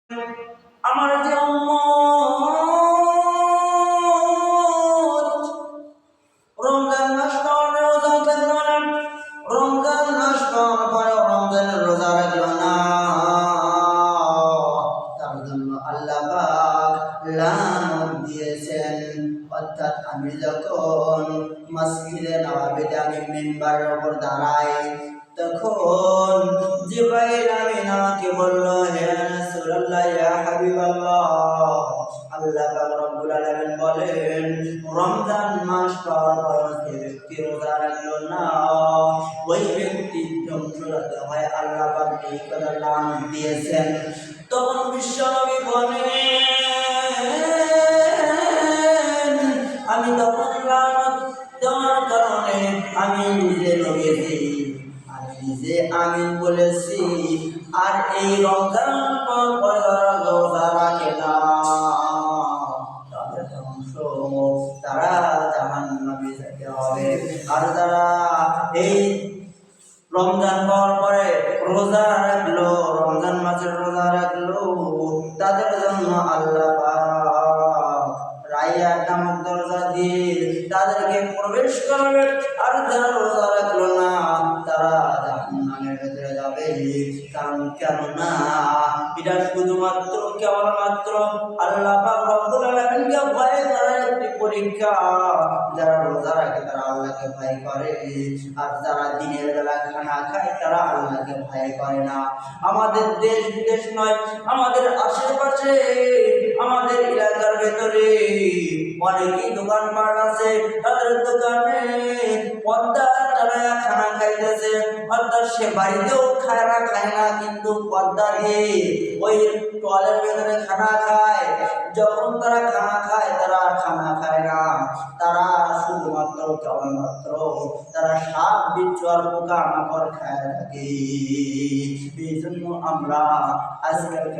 আমার যে উম্মত রমজান মাস পাওয়ার রোজা রাখলো না, রমজান মাস পাওয়ার পরে রমজানের রোজা রাখলো না, তার জন্য আল্লাহ পাক লানত দিয়েছেন। অর্থাৎ আমি যখন মসজিদে নববীতে আমি মিম্বারের উপর দাঁড়াই, তখন জিবরাইল আমিন আমাকে বলল, হে রাসূলুল্লাহ, ইয়া হাবিবাল্লাহ, আল্লাহ পাক রব্বুল আলামিন বলেন রমজান মাস পাওয়ার পর যে ব্যক্তি রোজা রাখলো না, ওই ব্যক্তি ধ্বংসরাতে হয়। আল্লাহ পাক এই কথা লানত দিয়েছেন। তখন বিশ্বনবী বলেন, আমি তখন লানত দেওয়ার কারণে আমি নিজে নবীজি, আমি নিজে আমিন বলেছি। আর এই রমজান পরে রোজা রাখে না, তাদের ধ্বংস, তারা জাহান্নামে যেতে হবে। আর যারা এই রমজান পাওয়ার পরে রোজা রাখলো, রমজান মাসের রোজা রাখলো, তাদের জন্য আল্লাহ পাক রাইয়ান নামক দরজা দিয়ে তাদেরকে প্রবেশ করাবে। আর যারা রোজা রাখলো না, তারা জাহান্নামের ভেতরে যাবে। কারণ কেননা এটা শুধুমাত্র কেবলমাত্র আল্লাহ পাক রব্বুল আলামিনকে ভয় করার একটি পরীক্ষা। যারা রোজা রাখে তারা আল্লাহকে ভয় করে, আর যারা দিনের বেলা খানা খায় তারা আল্লাহকে ভয় করে না। আমাদের দেশ বিদেশ নয়, আমাদের আশেপাশে, আমাদের এলাকার ভেতরে অনেকেই দোকানপাট আছে, তাদের দোকানে পর্দা তারা খানা খাইতেছে। অর্থাৎ সে বাড়িতেও খায় না, কিন্তু পর্দা দিয়ে ওই টয়লের ভেতরে খানা খায়। যখন তারা খানা খায়, তারা খানা খায় না, তারা শুধুমাত্র কেবলমাত্র তারা সাপ বিচ্ছু আর পোকা মাকড় খায় থাকে। এই জন্য আমরা আজকাল